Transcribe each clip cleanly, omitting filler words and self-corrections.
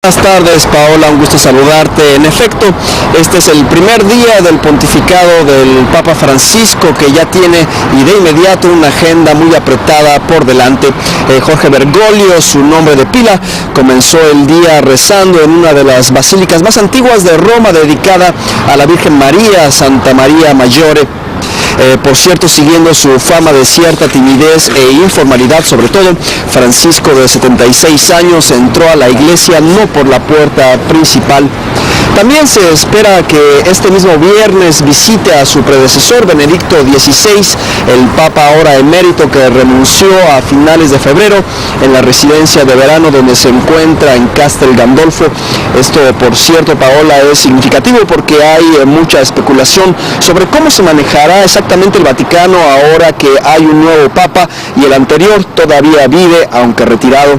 Buenas tardes, Paola, un gusto saludarte. En efecto, este es el primer día del pontificado del Papa Francisco, que ya tiene y de inmediato una agenda muy apretada por delante. Jorge Bergoglio, su nombre de pila, comenzó el día rezando en una de las basílicas más antiguas de Roma, dedicada a la Virgen María, Santa María Maggiore. Por cierto, siguiendo su fama de cierta timidez e informalidad, sobre todo, Francisco, de 76 años, entró a la iglesia no por la puerta principal. También se espera que este mismo viernes visite a su predecesor, Benedicto XVI, el Papa ahora emérito, que renunció a finales de febrero en la residencia de verano donde se encuentra en Castel Gandolfo. Esto, por cierto, Paola, es significativo porque hay mucha especulación sobre cómo se manejará exactamente el Vaticano ahora que hay un nuevo Papa y el anterior todavía vive, aunque retirado.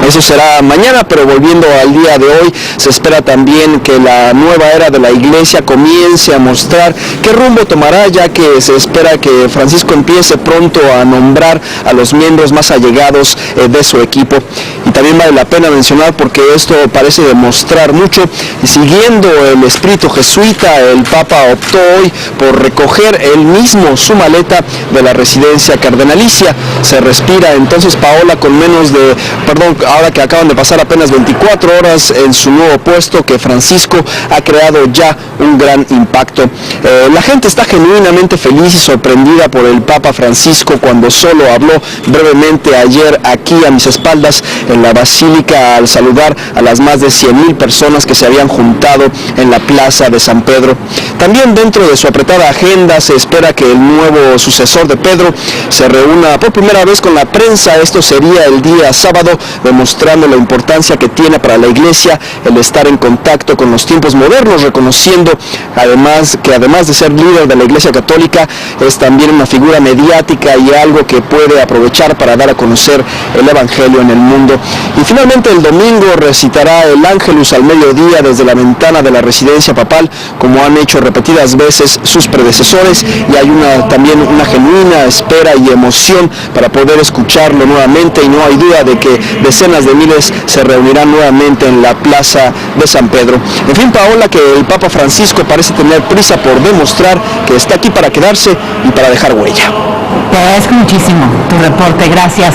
Eso será mañana, pero volviendo al día de hoy, se espera también que la nueva era de la iglesia comience a mostrar qué rumbo tomará, ya que se espera que Francisco empiece pronto a nombrar a los miembros más allegados de su equipo. Y también vale la pena mencionar, porque esto parece demostrar mucho, y siguiendo el espíritu jesuita, el Papa optó hoy por recoger él mismo su maleta de la residencia cardenalicia. Se respira entonces, Paola, con ahora que acaban de pasar apenas 24 horas en su nuevo puesto, que Francisco ha creado ya un gran impacto. La gente está genuinamente feliz y sorprendida por el Papa Francisco, cuando solo habló brevemente ayer aquí a mis espaldas en la Basílica al saludar a las más de 100,000 personas que se habían juntado en la Plaza de San Pedro. También dentro de su apretada agenda se espera que el nuevo sucesor de Pedro se reúna por primera vez con la prensa. Esto sería el día sábado, demostrando la importancia que tiene para la iglesia el estar en contacto con los tiempos modernos, reconociendo además de ser líder de la iglesia católica, es también una figura mediática y algo que puede aprovechar para dar a conocer el evangelio en el mundo. Y finalmente el domingo recitará el Ángelus al mediodía desde la ventana de la residencia papal, como han hecho repetidas veces sus predecesores, y hay también una genuina espera y emoción para poder escucharlo nuevamente, y no hay duda de que decenas de miles se reunirán nuevamente en la Plaza de San Pedro. En fin, Paola, que el Papa Francisco parece tener prisa por demostrar que está aquí para quedarse y para dejar huella. Te agradezco muchísimo tu reporte, gracias.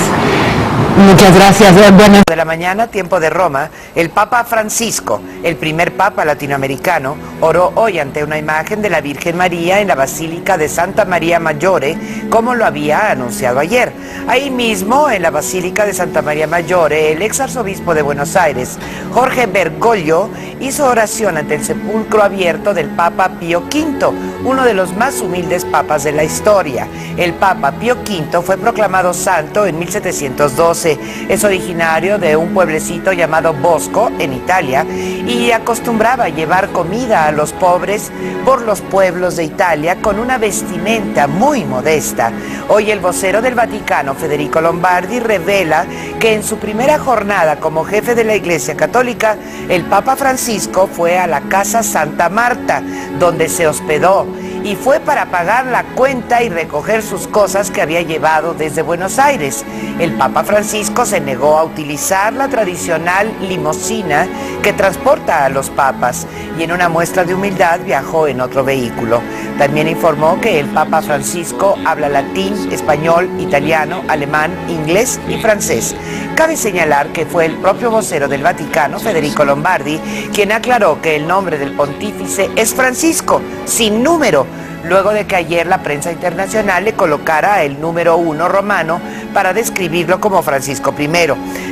Muchas gracias. Bueno. De la mañana, tiempo de Roma, el Papa Francisco, el primer Papa latinoamericano, oró hoy ante una imagen de la Virgen María en la Basílica de Santa María Maggiore, como lo había anunciado ayer. Ahí mismo, en la Basílica de Santa María Maggiore, el ex arzobispo de Buenos Aires, Jorge Bergoglio, hizo oración ante el sepulcro abierto del Papa Pío V, uno de los más humildes papas de la historia. El Papa Pío V fue proclamado santo en 1712. Es originario de un pueblecito llamado Bosco, en Italia, y acostumbraba a llevar comida a los pobres por los pueblos de Italia con una vestimenta muy modesta. Hoy el vocero del Vaticano, Federico Lombardi, revela que en su primera jornada como jefe de la Iglesia Católica, el Papa Francisco fue a la Casa Santa Marta, donde se hospedó, y fue para pagar la cuenta y recoger sus cosas que había llevado desde Buenos Aires. El Papa Francisco se negó a utilizar la tradicional limusina que transporta a los papas, y en una muestra de humildad viajó en otro vehículo. También informó que el Papa Francisco habla latín, español, italiano, alemán, inglés y francés. Cabe señalar que fue el propio vocero del Vaticano, Federico Lombardi, quien aclaró que el nombre del pontífice es Francisco, sin número, luego de que ayer la prensa internacional le colocara el número 1 romano para describirlo como Francisco I.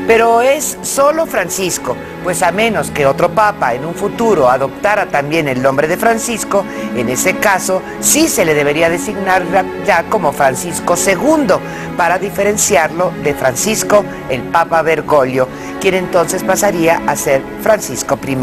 Pero es solo Francisco, pues a menos que otro papa en un futuro adoptara también el nombre de Francisco, en ese caso sí se le debería designar ya como Francisco II, para diferenciarlo de Francisco, el Papa Bergoglio, quien entonces pasaría a ser Francisco I.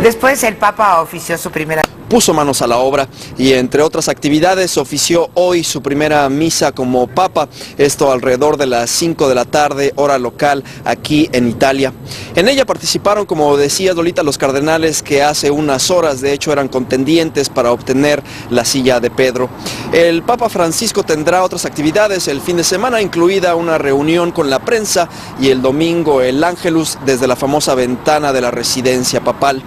Después el Papa ofició su primera... puso manos a la obra y entre otras actividades ofició hoy su primera misa como papa, esto alrededor de las 5 de la tarde, hora local, aquí en Italia. En ella participaron, como decía Lolita, los cardenales que hace unas horas de hecho eran contendientes para obtener la silla de Pedro. El Papa Francisco tendrá otras actividades el fin de semana, incluida una reunión con la prensa y el domingo el Ángelus desde la famosa ventana de la residencia papal.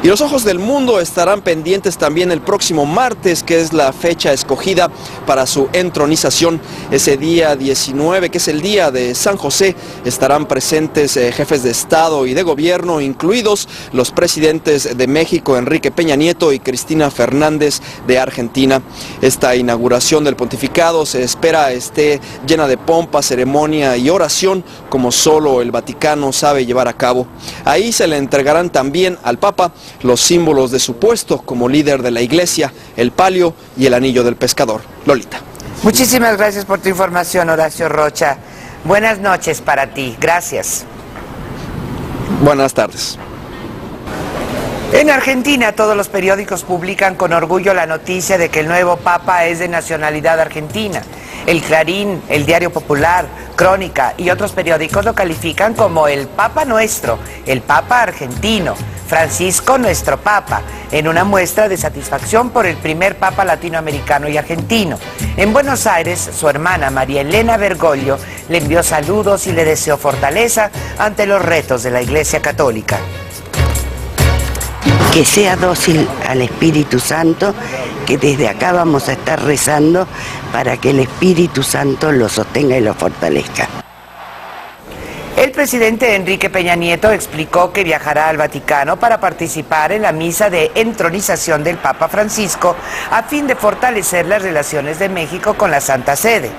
Y los ojos del mundo estarán pendientes también el próximo martes, que es la fecha escogida para su entronización. Ese día 19, que es el día de San José, estarán presentes jefes de Estado y de Gobierno, incluidos los presidentes de México, Enrique Peña Nieto y Cristina Fernández de Argentina. Esta inauguración del pontificado se espera esté llena de pompa, ceremonia y oración, como solo el Vaticano sabe llevar a cabo. Ahí se le entregarán también al Papa los símbolos de su puesto como líder de la Iglesia, el palio y el anillo del pescador. Lolita. Muchísimas gracias por tu información, Horacio Rocha. Buenas noches para ti. Gracias. Buenas tardes. En Argentina, todos los periódicos publican con orgullo la noticia de que el nuevo Papa es de nacionalidad argentina. El Clarín, el Diario Popular, Crónica y otros periódicos lo califican como el Papa nuestro, el Papa argentino, Francisco nuestro Papa, en una muestra de satisfacción por el primer Papa latinoamericano y argentino. En Buenos Aires, su hermana María Elena Bergoglio le envió saludos y le deseó fortaleza ante los retos de la Iglesia Católica. Que sea dócil al Espíritu Santo, que desde acá vamos a estar rezando para que el Espíritu Santo lo sostenga y lo fortalezca. El presidente Enrique Peña Nieto explicó que viajará al Vaticano para participar en la misa de entronización del Papa Francisco a fin de fortalecer las relaciones de México con la Santa Sede.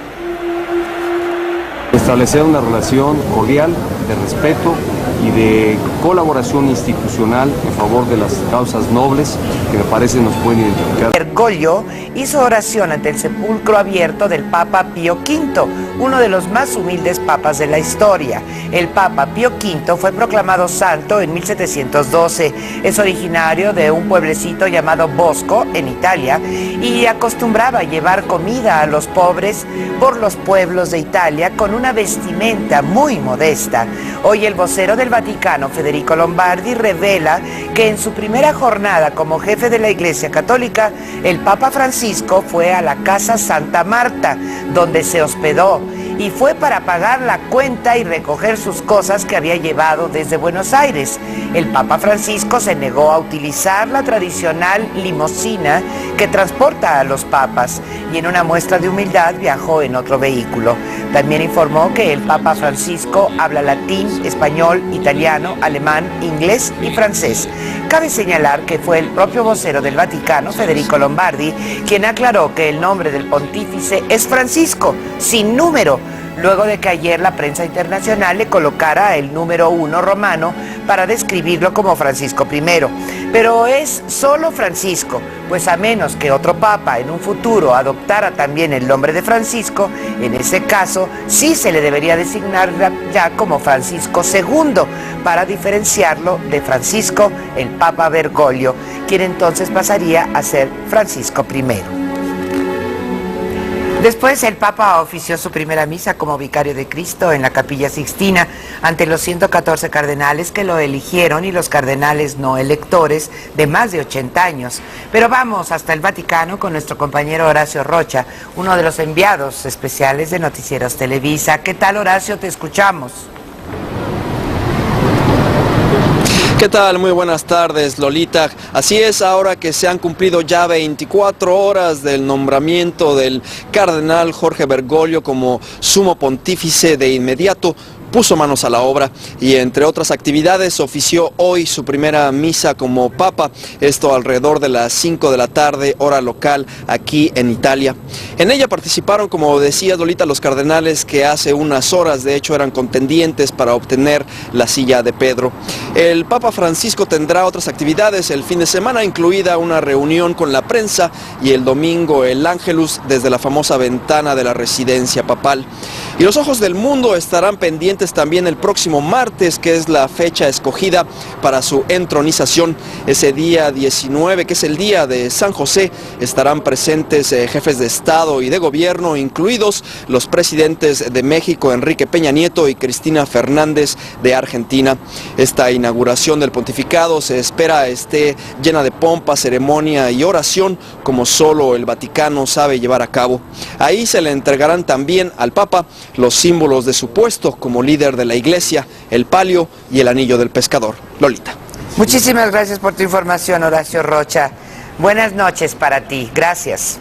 Establecer una relación cordial, de respeto y de colaboración institucional en favor de las causas nobles que me parece nos pueden identificar. Bergoglio hizo oración ante el sepulcro abierto del Papa Pío V, uno de los más humildes papas de la historia. El Papa Pío V fue proclamado santo en 1712. Es originario de un pueblecito llamado Bosco, en Italia, y acostumbraba a llevar comida a los pobres por los pueblos de Italia con una vestimenta muy modesta. Hoy el vocero del Vaticano, Federico Lombardi, revela que en su primera jornada como jefe de la Iglesia Católica, el Papa Francisco fue a la Casa Santa Marta, donde se hospedó, y fue para pagar la cuenta y recoger sus cosas que había llevado desde Buenos Aires. El Papa Francisco se negó a utilizar la tradicional limusina que transporta a los papas y en una muestra de humildad viajó en otro vehículo. También informó que el Papa Francisco habla latín, español, italiano, alemán, inglés y francés. Cabe señalar que fue el propio vocero del Vaticano, Federico Lombardi, quien aclaró que el nombre del pontífice es Francisco, sin número, luego de que ayer la prensa internacional le colocara el número 1 romano para describirlo como Francisco I. Pero es solo Francisco, pues a menos que otro papa en un futuro adoptara también el nombre de Francisco, en ese caso sí se le debería designar ya como Francisco II, para diferenciarlo de Francisco, el Papa Bergoglio, quien entonces pasaría a ser Francisco I. Después el Papa ofició su primera misa como vicario de Cristo en la Capilla Sixtina ante los 114 cardenales que lo eligieron y los cardenales no electores de más de 80 años. Pero vamos hasta el Vaticano con nuestro compañero Horacio Rocha, uno de los enviados especiales de Noticieros Televisa. ¿Qué tal, Horacio? Te escuchamos. ¿Qué tal? Muy buenas tardes, Lolita. Así es, ahora que se han cumplido ya 24 horas del nombramiento del cardenal Jorge Bergoglio como sumo pontífice, de inmediato puso manos a la obra y entre otras actividades ofició hoy su primera misa como papa, esto alrededor de las 5 de la tarde, hora local, aquí en Italia. En ella participaron, como decía Lolita, los cardenales que hace unas horas de hecho eran contendientes para obtener la silla de Pedro. El Papa Francisco tendrá otras actividades el fin de semana, incluida una reunión con la prensa y el domingo el Ángelus desde la famosa ventana de la residencia papal. Y los ojos del mundo estarán pendientes también el próximo martes, que es la fecha escogida para su entronización. Ese día 19, que es el día de San José, estarán presentes jefes de Estado y de Gobierno, incluidos los presidentes de México, Enrique Peña Nieto, y Cristina Fernández de Argentina. Esta inauguración del pontificado se espera esté llena de pompa, ceremonia y oración, como solo el Vaticano sabe llevar a cabo. Ahí se le entregarán también al Papa los símbolos de su puesto como líder de la Iglesia, el palio y el anillo del pescador. Lolita. Muchísimas gracias por tu información, Horacio Rocha. Buenas noches para ti. Gracias.